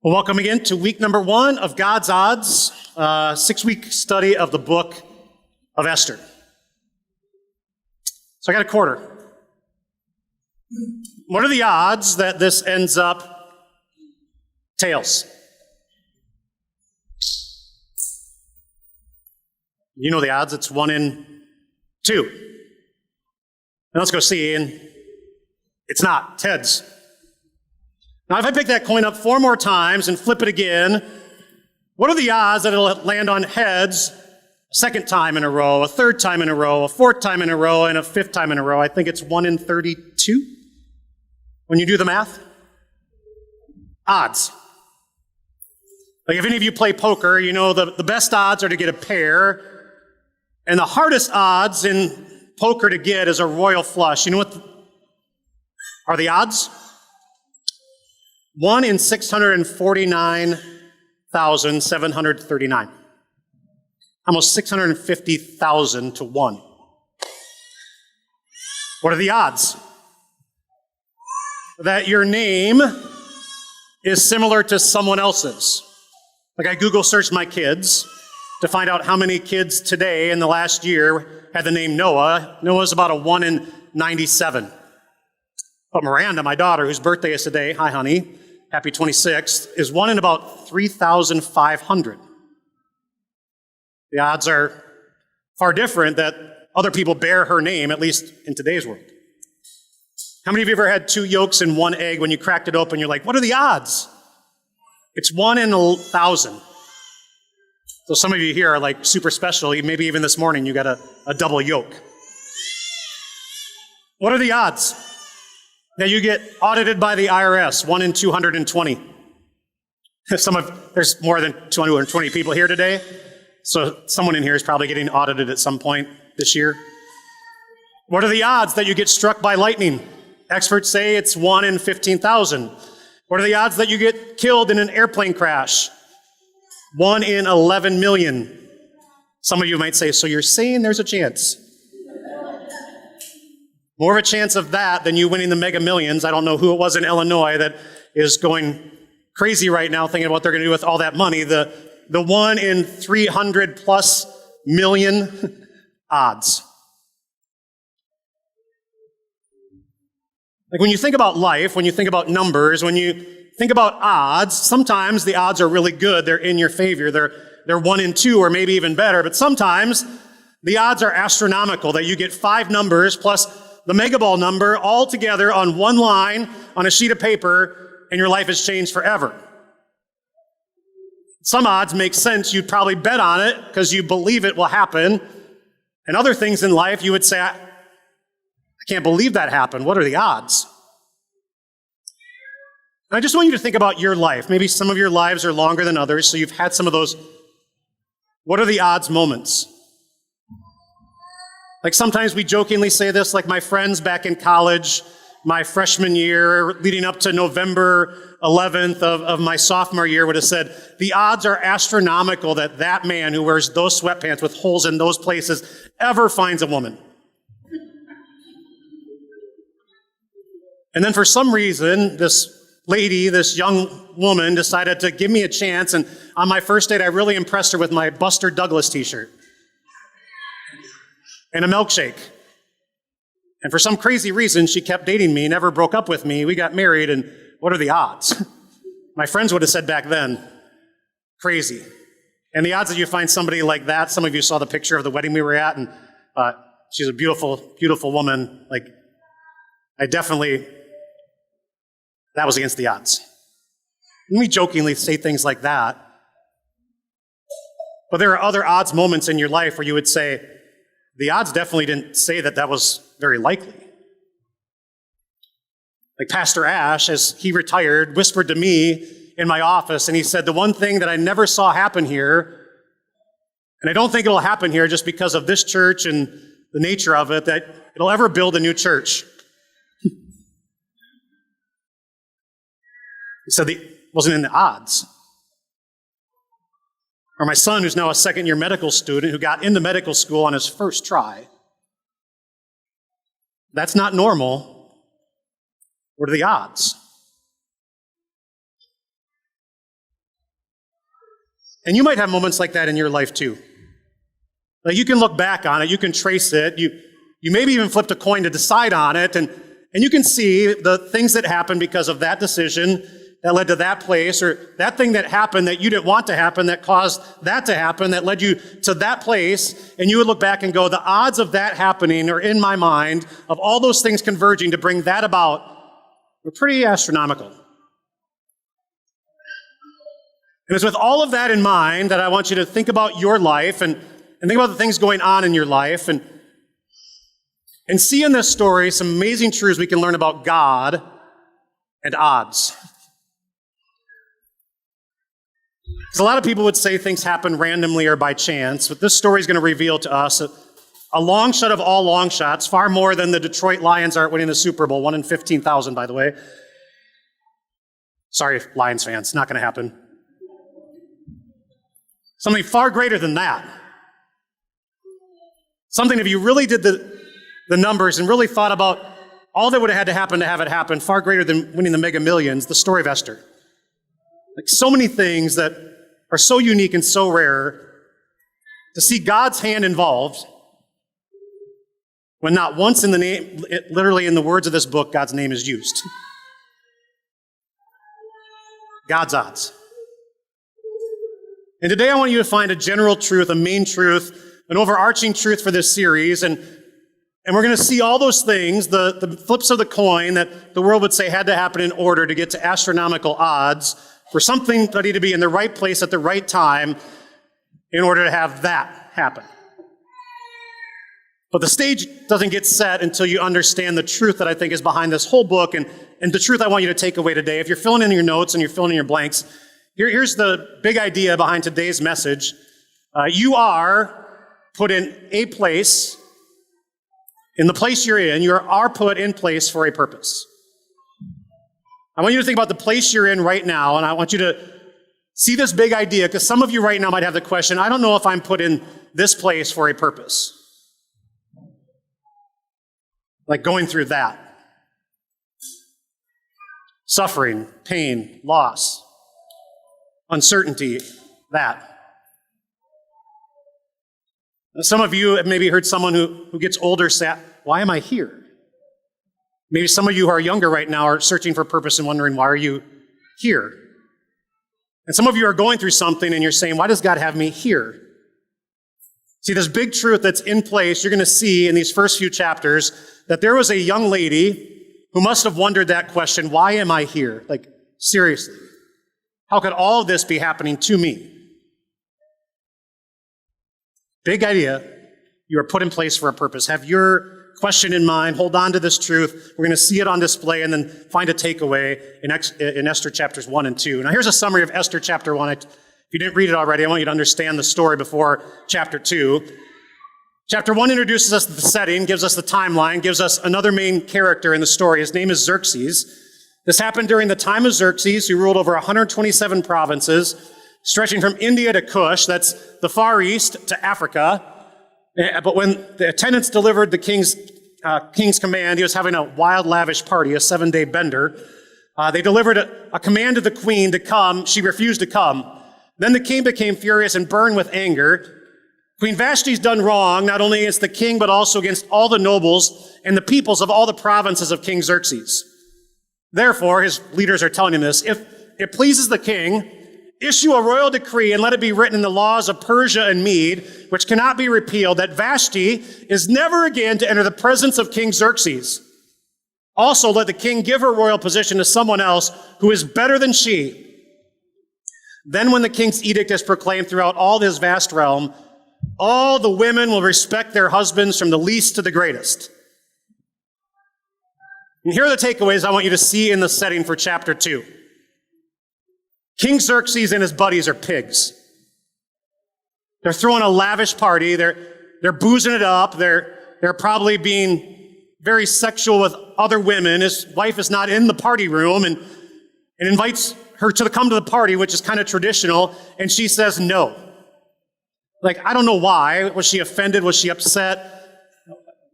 Well, welcome again to week number 1 of God's Odds, 6-week study of the book of Esther. So I got a quarter. What are the odds that this ends up tails? You know the odds, it's 1 in 2. And let's go see, and it's not, it's heads. Now, if I pick that coin up 4 more times and flip it again, what are the odds that it'll land on heads a second time in a row, a third time in a row, a fourth time in a row, and a fifth time in a row? I think it's 1 in 32 when you do the math. Odds. Like if any of you play poker, you know the best odds are to get a pair, and the hardest odds in poker to get is a royal flush. You know what are the odds? 1 in 649,739. Almost 650,000 to 1. What are the odds? That your name is similar to someone else's. Like I Google searched my kids to find out how many kids today in the last year had the name Noah. Noah's about a 1 in 97. But Miranda, my daughter, whose birthday is today, hi honey, happy 26th, is 1 in about 3,500. The odds are far different that other people bear her name, at least in today's world. How many of you ever had 2 yolks in 1 egg? When you cracked it open, you're like, what are the odds? It's 1 in 1,000. So some of you here are like super special. Maybe even this morning you got a double yolk. What are the odds that you get audited by the IRS? 1 in 220. There's more than 220 people here today, so someone in here is probably getting audited at some point this year. What are the odds that you get struck by lightning? Experts say it's 1 in 15,000. What are the odds that you get killed in an airplane crash? 1 in 11 million. Some of you might say, so you're saying there's a chance? More of a chance of that than you winning the Mega Millions. I don't know who it was in Illinois that is going crazy right now thinking about what they're going to do with all that money. The 1 in 300 plus million odds. Like when you think about life, when you think about numbers, when you think about odds, sometimes the odds are really good. They're in your favor. They're 1 in 2 or maybe even better. But sometimes the odds are astronomical that you get 5 numbers plus the mega ball number all together on one line on a sheet of paper, and your life has changed forever. Some odds make sense. You'd probably bet on it because you believe it will happen. And other things in life, you would say, I can't believe that happened. What are the odds? And I just want you to think about your life. Maybe some of your lives are longer than others, so you've had some of those, what are the odds moments? Like sometimes we jokingly say this, like my friends back in college, my freshman year, leading up to November 11th of my sophomore year would have said, the odds are astronomical that that man who wears those sweatpants with holes in those places ever finds a woman. And then for some reason, this lady, this young woman decided to give me a chance, and on my first date, I really impressed her with my Buster Douglas t-shirt and a milkshake. And for some crazy reason, she kept dating me, never broke up with me. We got married, and what are the odds? My friends would have said back then, crazy. And the odds that you find somebody like that, some of you saw the picture of the wedding we were at, and she's a beautiful, beautiful woman. Like, that was against the odds. And we jokingly say things like that. But there are other odds moments in your life where you would say, the odds definitely didn't say that was very likely. Like Pastor Ash, as he retired, whispered to me in my office, and he said, the one thing that I never saw happen here, and I don't think it'll happen here just because of this church and the nature of it, that it'll ever build a new church. He said it wasn't in the odds. Or my son, who's now a second-year medical student, who got into medical school on his first try. That's not normal. What are the odds? And you might have moments like that in your life too. Like you can look back on it, you can trace it, you maybe even flipped a coin to decide on it, and you can see the things that happened because of that decision that led to that place, or that thing that happened that you didn't want to happen that caused that to happen, that led you to that place, and you would look back and go, the odds of that happening are in my mind, of all those things converging to bring that about, were pretty astronomical. And it's with all of that in mind that I want you to think about your life and think about the things going on in your life and see in this story some amazing truths we can learn about God and odds. Because a lot of people would say things happen randomly or by chance, but this story is going to reveal to us a long shot of all long shots, far more than the Detroit Lions aren't winning the Super Bowl, 1 in 15,000, by the way. Sorry, Lions fans, not going to happen. Something far greater than that. Something, if you really did the numbers and really thought about all that would have had to have it happen, far greater than winning the Mega Millions, the story of Esther. Like so many things that are so unique and so rare, to see God's hand involved, when not once in the name, literally in the words of this book, God's name is used. God's odds. And today I want you to find a general truth, a main truth, an overarching truth for this series, and we're going to see all those things, the flips of the coin that the world would say had to happen in order to get to astronomical odds for something that needed to be in the right place at the right time in order to have that happen. But the stage doesn't get set until you understand the truth that I think is behind this whole book and the truth I want you to take away today. If you're filling in your notes and you're filling in your blanks, here's the big idea behind today's message. You are put in a place, in the place you're in, you are put in place for a purpose. I want you to think about the place you're in right now, and I want you to see this big idea, because some of you right now might have the question, I don't know if I'm put in this place for a purpose. Like going through that. Suffering, pain, loss, uncertainty, that. Some of you have maybe heard someone who gets older say, why am I here? Maybe some of you who are younger right now are searching for purpose and wondering, why are you here? And some of you are going through something and you're saying, why does God have me here? See, this big truth that's in place, you're going to see in these first few chapters that there was a young lady who must have wondered that question, why am I here? Like, seriously, how could all of this be happening to me? Big idea. You are put in place for a purpose. Have your question in mind. Hold on to this truth. We're going to see it on display and then find a takeaway in Esther chapters 1 and 2. Now, here's a summary of Esther chapter 1. If you didn't read it already, I want you to understand the story before chapter 2. Chapter 1 introduces us to the setting, gives us the timeline, gives us another main character in the story. His name is Xerxes. This happened during the time of Xerxes, who ruled over 127 provinces, stretching from India to Kush, that's the Far East, to Africa. But when the attendants delivered the king's command, he was having a wild, lavish party, a 7-day bender. They delivered a command to the queen to come. She refused to come. Then the king became furious and burned with anger. Queen Vashti's done wrong, not only against the king, but also against all the nobles and the peoples of all the provinces of King Xerxes. Therefore, his leaders are telling him this, if it pleases the king, issue a royal decree and let it be written in the laws of Persia and Mede, which cannot be repealed, that Vashti is never again to enter the presence of King Xerxes. Also, let the king give her royal position to someone else who is better than she. Then when the king's edict is proclaimed throughout all this vast realm, all the women will respect their husbands from the least to the greatest. And here are the takeaways I want you to see in the setting for chapter 2. King Xerxes and his buddies are pigs. They're throwing a lavish party. They're boozing it up. They're probably being very sexual with other women. His wife is not in the party room and invites her to come to the party, which is kind of traditional, and she says no. Like, I don't know why. Was she offended? Was she upset?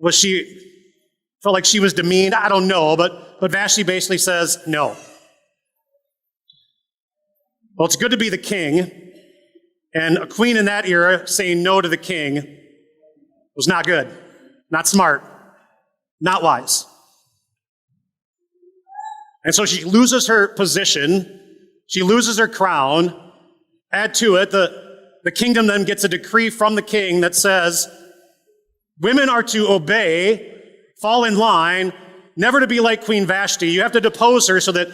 Was she felt like she was demeaned? I don't know, but Vashti basically says no. Well, it's good to be the king, And a queen in that era saying no to the king was not good, not smart, not wise. And so she loses her position, she loses her crown. Add to it, the kingdom then gets a decree from the king that says, women are to obey, fall in line, never to be like Queen Vashti. You have to depose her so that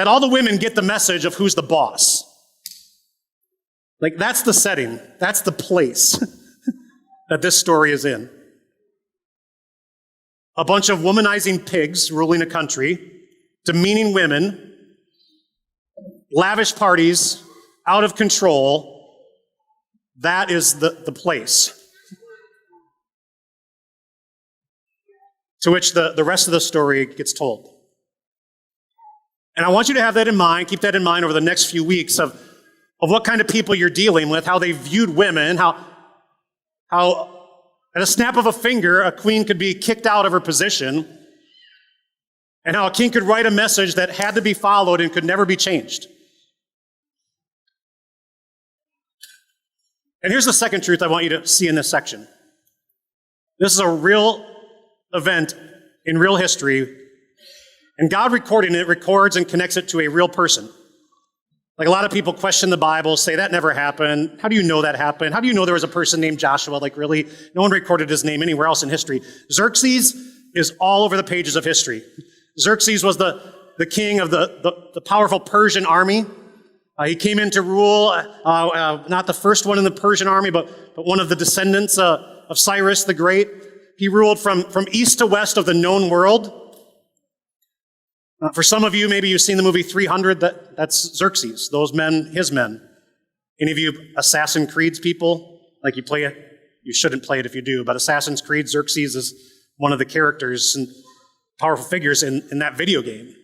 all the women get the message of who's the boss. Like, that's the setting, that's the place that this story is in. A bunch of womanizing pigs ruling a country, demeaning women, lavish parties, out of control. That is the place to which the rest of the story gets told. And I want you to have that in mind, keep that in mind over the next few weeks of what kind of people you're dealing with, how they viewed women, how at a snap of a finger, a queen could be kicked out of her position, and how a king could write a message that had to be followed and could never be changed. And here's the second truth I want you to see in this section. This is a real event in real history, and God recording it records and connects it to a real person. Like, a lot of people question the Bible, say that never happened. How do you know that happened? How do you know there was a person named Joshua? Like, really? No one recorded his name anywhere else in history. Xerxes is all over the pages of history. Xerxes was the king of the powerful Persian army. He came in to rule, not the first one in the Persian army, but one of the descendants of Cyrus the Great. He ruled from east to west of the known world. For some of you, maybe you've seen the movie 300, that's Xerxes, those men, his men. Any of you Assassin's Creed people? Like, you play it? You shouldn't play it if you do, but Assassin's Creed, Xerxes is one of the characters and powerful figures in that video game.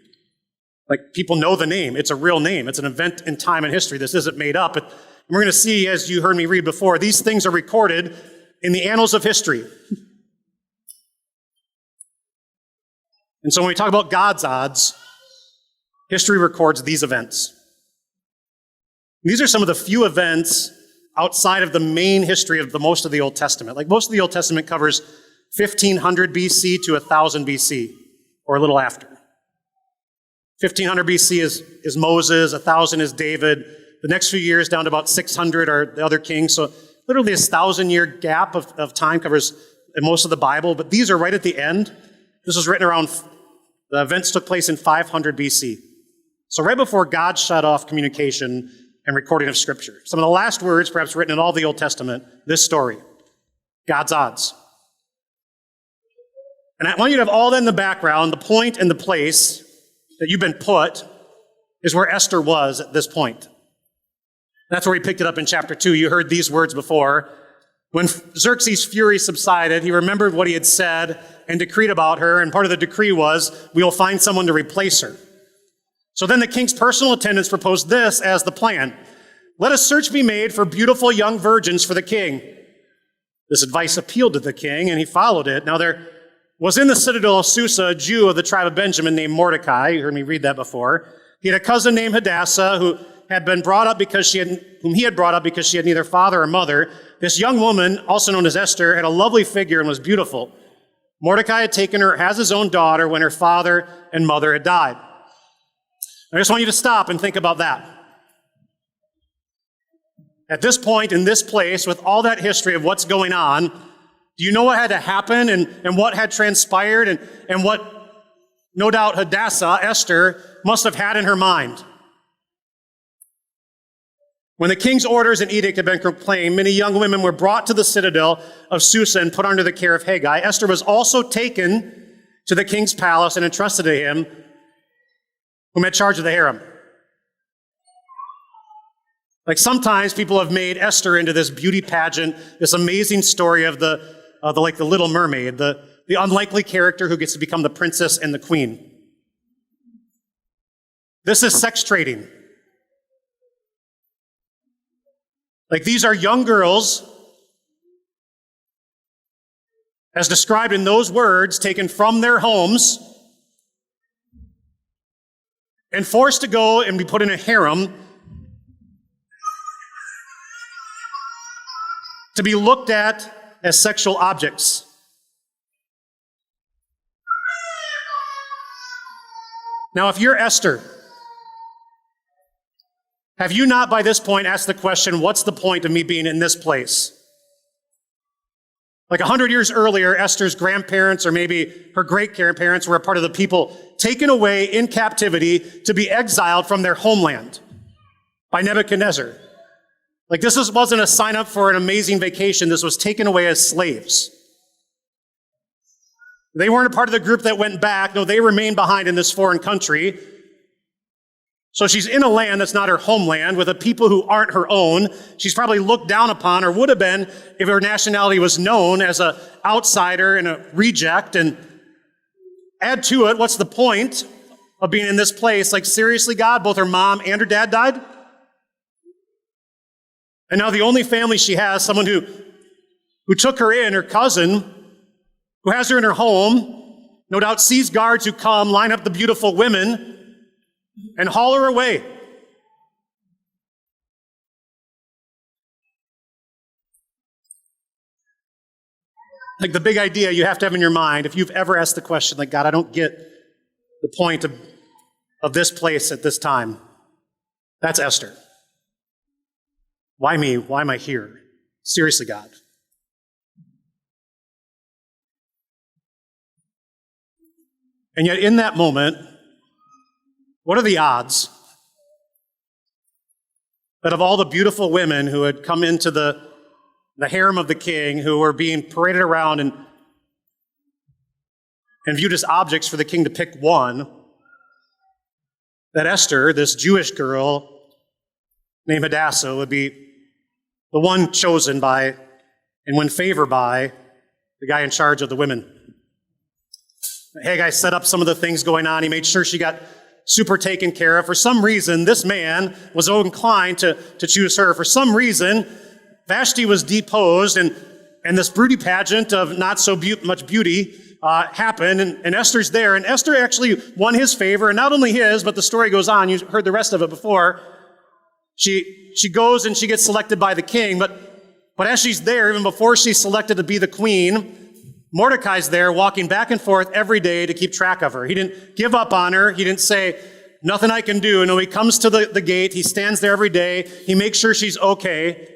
Like, people know the name. It's a real name. It's an event in time and history. This isn't made up. And we're going to see, as you heard me read before, these things are recorded in the annals of history. And so when we talk about God's odds, history records these events. These are some of the few events outside of the main history of most of the Old Testament. Like, most of the Old Testament covers 1500 BC to 1000 BC, or a little after. 1500 BC is Moses, 1000 is David. The next few years down to about 600 are the other kings. So literally this 1,000-year gap of time covers most of the Bible, but these are right at the end. This was written around, the events took place in 500 BC. So right before God shut off communication and recording of Scripture. Some of the last words, perhaps written in all the Old Testament, this story, God's odds. And I want you to have all that in the background. The point and the place that you've been put is where Esther was at this point. That's where he picked it up in chapter 2. You heard these words before. When Xerxes' fury subsided, he remembered what he had said and decreed about her, and part of the decree was, we will find someone to replace her. So then the king's personal attendants proposed this as the plan. Let a search be made for beautiful young virgins for the king. This advice appealed to the king, and he followed it. Now there was in the citadel of Susa a Jew of the tribe of Benjamin named Mordecai. You heard me read that before. He had a cousin named Hadassah whom he had brought up because she had neither father or mother. This young woman, also known as Esther, had a lovely figure and was beautiful. Mordecai had taken her as his own daughter when her father and mother had died. I just want you to stop and think about that. At this point, in this place, with all that history of what's going on, do you know what had to happen and what had transpired and what, no doubt, Hadassah, Esther, must have had in her mind? When the king's orders and edict had been proclaimed, many young women were brought to the citadel of Susa and put under the care of Haggai. Esther was also taken to the king's palace and entrusted to him, whom had charge of the harem. Like, sometimes people have made Esther into this beauty pageant, this amazing story of the Little Mermaid, the unlikely character who gets to become the princess and the queen. This is sex trading. Like, these are young girls, as described in those words, taken from their homes and forced to go and be put in a harem to be looked at as sexual objects. Now, if you're Esther, have you not by this point asked the question, what's the point of me being in this place? Like 100 years earlier, Esther's grandparents or maybe her great-grandparents were a part of the people taken away in captivity to be exiled from their homeland by Nebuchadnezzar. Like wasn't a sign up for an amazing vacation. This was taken away as slaves. They weren't a part of the group that went back. No, they remained behind in this foreign country. So she's in a land that's not her homeland with a people who aren't her own. She's probably looked down upon, or would have been if her nationality was known, as an outsider and a reject. And add to it, what's the point of being in this place? Like, seriously, God, both her mom and her dad died? And now the only family she has, someone who took her in, her cousin, who has her in her home, no doubt sees guards who come, line up the beautiful women, and haul her away. Like the big idea you have to have in your mind, if you've ever asked the question, like, God, I don't get the point of this place at this time. That's Esther. Why me? Why am I here? Seriously, God. And yet in that moment, what are the odds that of all the beautiful women who had come into the harem of the king, who were being paraded around and viewed as objects for the king to pick one, that Esther, this Jewish girl named Hadassah, would be the one chosen by and win favor by the guy in charge of the women. Haggai set up some of the things going on. He made sure she got super taken care of. For some reason, this man was so inclined to choose her. For some reason, Vashti was deposed, and this beauty pageant of not so much beauty happened, and Esther's there, and Esther actually won his favor, and not only his, but the story goes on. You heard the rest of it before. She goes and she gets selected by the king, but as she's there, even before she's selected to be the queen, Mordecai's there walking back and forth every day to keep track of her. He didn't give up on her. He didn't say, nothing I can do. No, he comes to the gate. He stands there every day. He makes sure she's okay.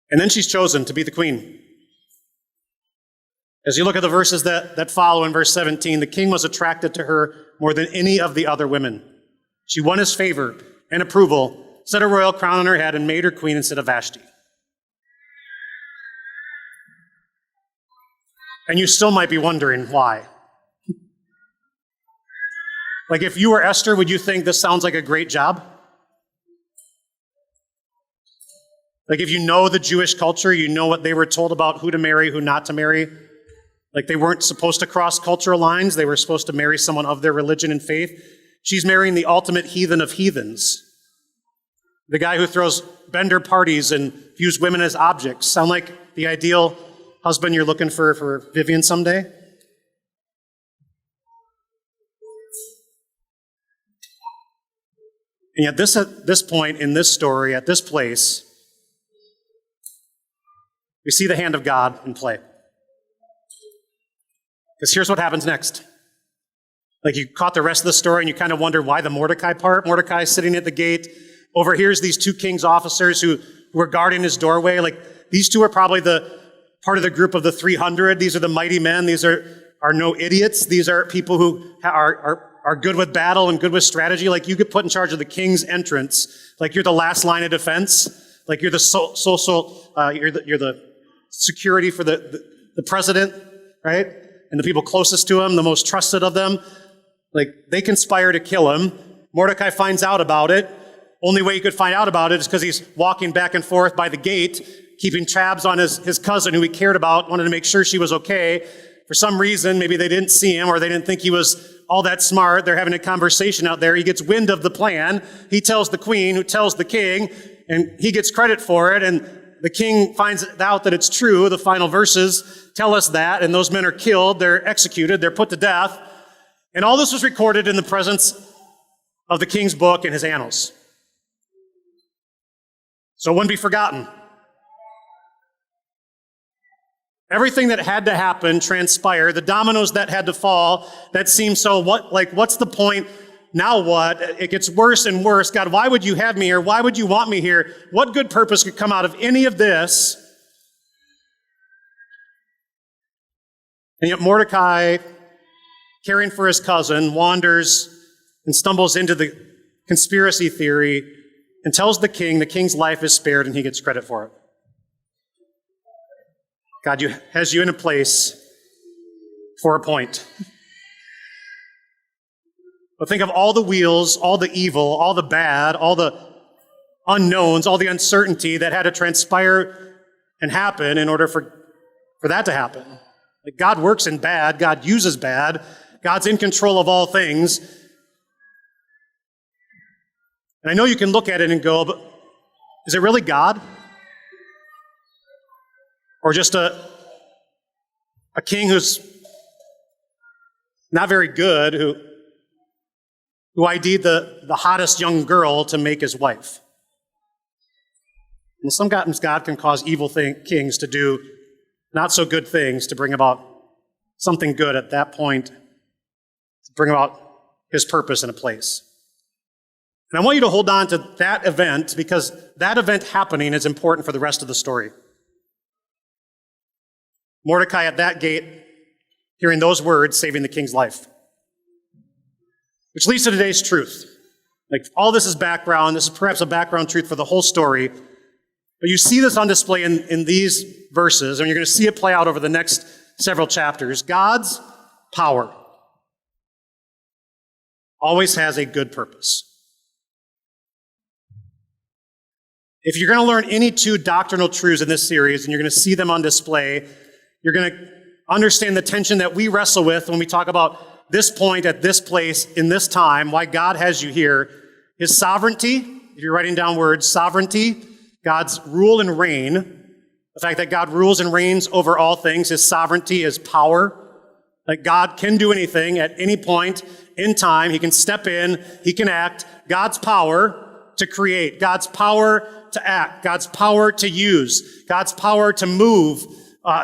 And then she's chosen to be the queen. As you look at the verses that follow in verse 17, the king was attracted to her more than any of the other women. She won his favor and approval, set a royal crown on her head, and made her queen instead of Vashti. And you still might be wondering why. Like, if you were Esther, would you think this sounds like a great job? Like, if you know the Jewish culture, you know what they were told about who to marry, who not to marry. Like, they weren't supposed to cross cultural lines. They were supposed to marry someone of their religion and faith. She's marrying the ultimate heathen of heathens. The guy who throws bender parties and views women as objects. Sound like the ideal husband you're looking for Vivian someday? And yet at this point in this story, at this place, we see the hand of God in play. Because here's what happens next. Like, you caught the rest of the story and you kind of wonder why the Mordecai part. Mordecai is sitting at the gate, overhears these two king's officers who were guarding his doorway. Like, these two are probably the part of the group of the 300. These are the mighty men. These are no idiots. These are people who are good with battle and good with strategy. Like, you get put in charge of the king's entrance. Like, you're the last line of defense. Like, you're the you're the security for the president, right? And the people closest to him, the most trusted of them. Like, they conspire to kill him. Mordecai finds out about it. Only way he could find out about it is because he's walking back and forth by the gate, keeping tabs on his cousin who he cared about, wanted to make sure she was okay. For some reason, maybe they didn't see him or they didn't think he was all that smart. They're having a conversation out there. He gets wind of the plan. He tells the queen, who tells the king, and he gets credit for it. And the king finds out that it's true. The final verses tell us that. And those men are killed. They're executed. They're put to death. And all this was recorded in the presence of the king's book and his annals. so it wouldn't be forgotten. Everything that had to happen transpired. The dominoes that had to fall, that seemed so, what's the point? Now what? It gets worse and worse. God, why would you have me here? Why would you want me here? What good purpose could come out of any of this? And yet Mordecai, caring for his cousin, wanders and stumbles into the conspiracy theory and tells the king's life is spared, and he gets credit for it. God has you in a place for a point. But think of all the wheels, all the evil, all the bad, all the unknowns, all the uncertainty that had to transpire and happen in order for that to happen. Like, God works in bad, God uses bad, God's in control of all things. And I know you can look at it and go, but is it really God? Or just a king who's not very good, who ID'd the hottest young girl to make his wife? And sometimes God can cause evil kings to do not so good things to bring about something good at that point, to bring about his purpose in a place. And I want you to hold on to that event, because that event happening is important for the rest of the story. Mordecai at that gate, hearing those words, saving the king's life. Which leads to today's truth. Like, all this is background. This is perhaps a background truth for the whole story. But you see this on display in these verses, and you're going to see it play out over the next several chapters. God's power always has a good purpose. If you're going to learn any two doctrinal truths in this series, and you're going to see them on display, you're going to understand the tension that we wrestle with when we talk about this point at this place in this time, why God has you here. His sovereignty, if you're writing down words, sovereignty, God's rule and reign, the fact that God rules and reigns over all things, his sovereignty, his power, that God can do anything at any point in time. He can step in, he can act. God's power to create, God's power to act, God's power to use, God's power to move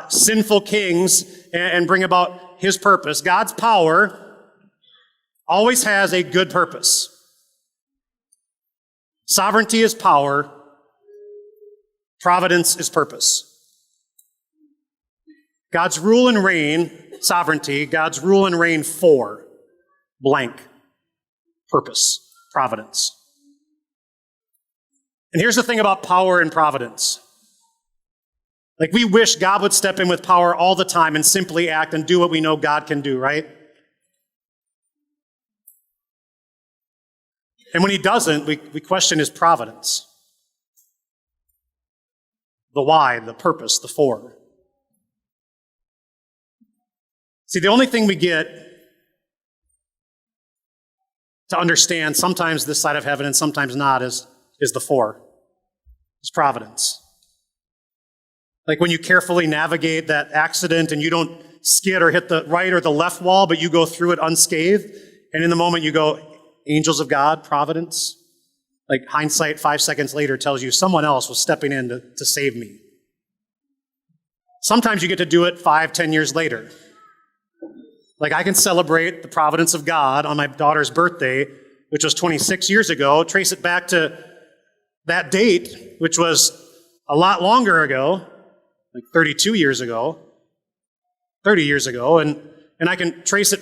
sinful kings and bring about his purpose. God's power always has a good purpose. Sovereignty is power. Providence is purpose. God's rule and reign, sovereignty, God's rule and reign for blank, purpose, providence. And here's the thing about power and providence. Like, we wish God would step in with power all the time and simply act and do what we know God can do, right? And when he doesn't, we question his providence. The why, the purpose, the for. See, the only thing we get to understand, sometimes this side of heaven and sometimes not, is the for. It's providence. Like when you carefully navigate that accident and you don't skid or hit the right or the left wall, but you go through it unscathed, and in the moment you go, angels of God, providence. Like, hindsight 5 seconds later tells you someone else was stepping in to save me. Sometimes you get to do it 5, 10 years later. Like, I can celebrate the providence of God on my daughter's birthday, which was 26 years ago, trace it back to that date, which was a lot longer ago, like 32 years ago, 30 years ago, and I can trace it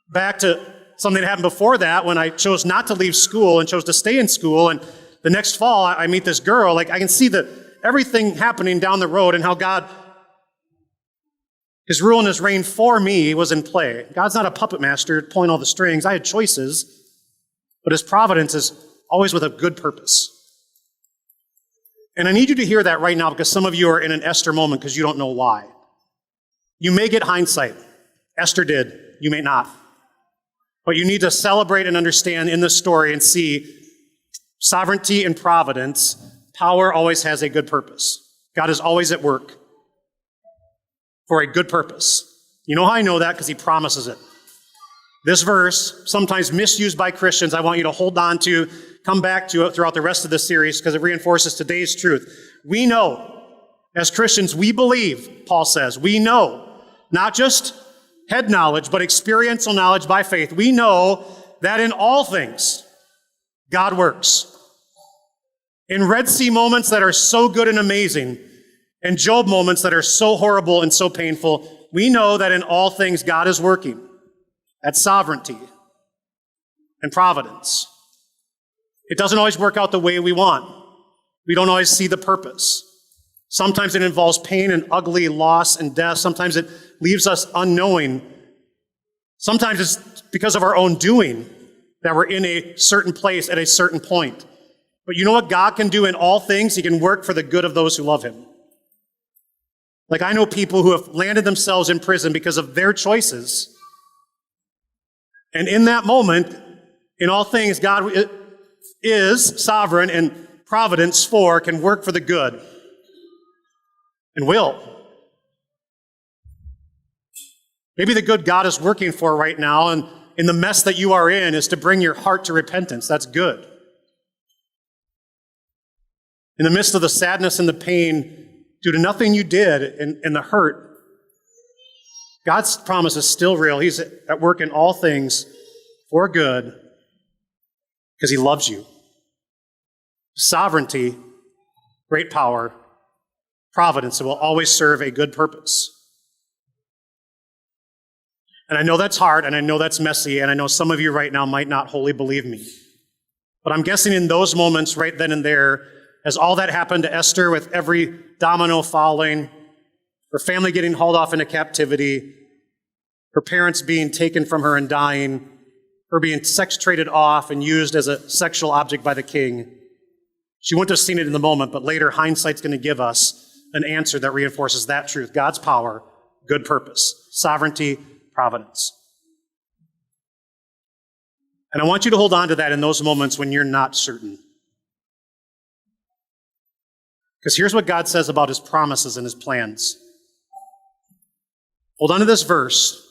back to something that happened before that when I chose not to leave school and chose to stay in school, and the next fall I meet this girl. Like, I can see everything happening down the road and how God, his rule and his reign for me was in play. God's not a puppet master pulling all the strings. I had choices, but his providence is always with a good purpose. And I need you to hear that right now, because some of you are in an Esther moment because you don't know why. You may get hindsight. Esther did. You may not. But you need to celebrate and understand in this story and see sovereignty and providence. Power always has a good purpose. God is always at work for a good purpose. You know how I know that? Because he promises it. This verse, sometimes misused by Christians, I want you to hold on to, come back to it throughout the rest of the series because it reinforces today's truth. We know, as Christians, we believe, Paul says, we know, not just head knowledge, but experiential knowledge by faith. We know that in all things, God works. In Red Sea moments that are so good and amazing, and Job moments that are so horrible and so painful, we know that in all things God is working at sovereignty and providence. It doesn't always work out the way we want. We don't always see the purpose. Sometimes it involves pain and ugly loss and death. Sometimes it leaves us unknowing. Sometimes it's because of our own doing that we're in a certain place at a certain point. But you know what God can do in all things? He can work for the good of those who love him. Like I know people who have landed themselves in prison because of their choices. And in that moment, in all things, God is sovereign and providence for can work for the good and will. Maybe the good God is working for right now and in the mess that you are in is to bring your heart to repentance. That's good. In the midst of the sadness and the pain, due to nothing you did and the hurt, God's promise is still real. He's at work in all things for good because he loves you. Sovereignty, great power, providence, it will always serve a good purpose. And I know that's hard, and I know that's messy, and I know some of you right now might not wholly believe me. But I'm guessing in those moments right then and there, as all that happened to Esther with every domino falling, her family getting hauled off into captivity, her parents being taken from her and dying, her being sex traded off and used as a sexual object by the king. She wouldn't have seen it in the moment, but later hindsight's going to give us an answer that reinforces that truth. God's power, good purpose, sovereignty, providence. And I want you to hold on to that in those moments when you're not certain. Because here's what God says about his promises and his plans. Hold on to this verse.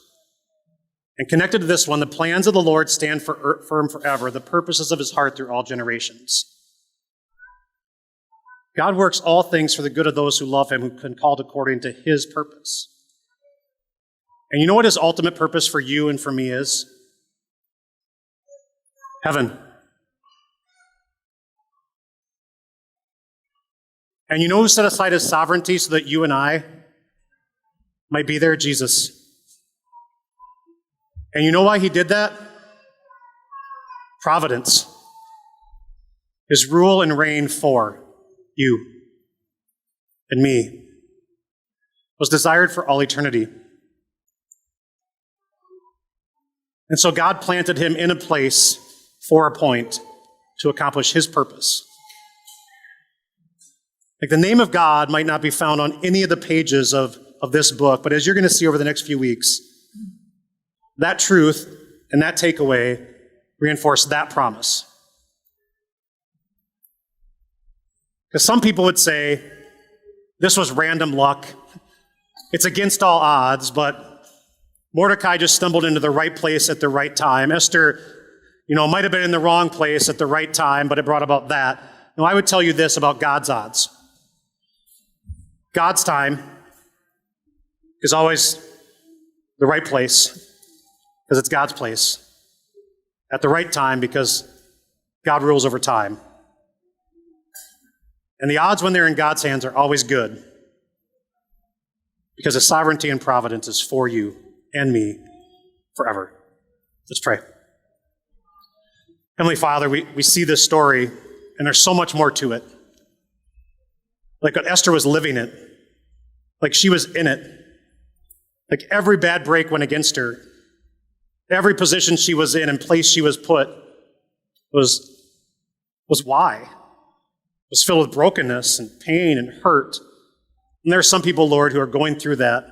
And connected to this one, the plans of the Lord stand firm forever, the purposes of his heart through all generations. God works all things for the good of those who love him, who can called according to his purpose. And you know what his ultimate purpose for you and for me is? Heaven. And you know who set aside his sovereignty so that you and I might be there? Jesus. And you know why he did that? Providence. His rule and reign for you and me was desired for all eternity. And so God planted him in a place for a point to accomplish his purpose. Like the name of God might not be found on any of the pages of this book, but as you're going to see over the next few weeks, that truth and that takeaway reinforce that promise. Because some people would say, this was random luck. It's against all odds, but Mordecai just stumbled into the right place at the right time. Esther, might have been in the wrong place at the right time, but it brought about that. No, I would tell you this about God's odds. God's time is always the right place, because it's God's place. At the right time, because God rules over time. And the odds when they're in God's hands are always good, because his sovereignty and providence is for you and me forever. Let's pray. Heavenly Father, we see this story, and there's so much more to it. Like Esther was living it. Like she was in it. Like every bad break went against her. Every position she was in and place she was put was why? It was filled with brokenness and pain and hurt. And there are some people, Lord, who are going through that.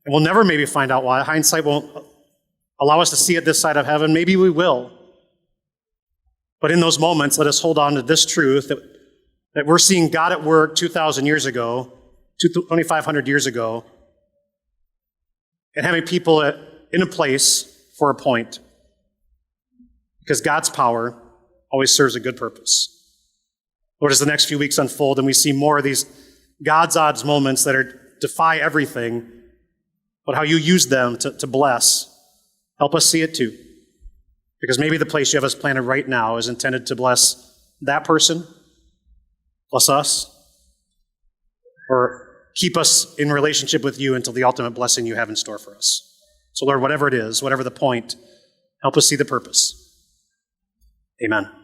And we'll never maybe find out why. Hindsight won't allow us to see it this side of heaven. Maybe we will. But in those moments, let us hold on to this truth that we're seeing God at work 2,000 years ago, 2,500 years ago, and having people in a place for a point. Because God's power always serves a good purpose. Lord, as the next few weeks unfold and we see more of these God's odds moments that defy everything, but how you use them to bless, help us see it too. Because maybe the place you have us planted right now is intended to bless that person, bless us, or keep us in relationship with you until the ultimate blessing you have in store for us. So Lord, whatever it is, whatever the point, help us see the purpose. Amen.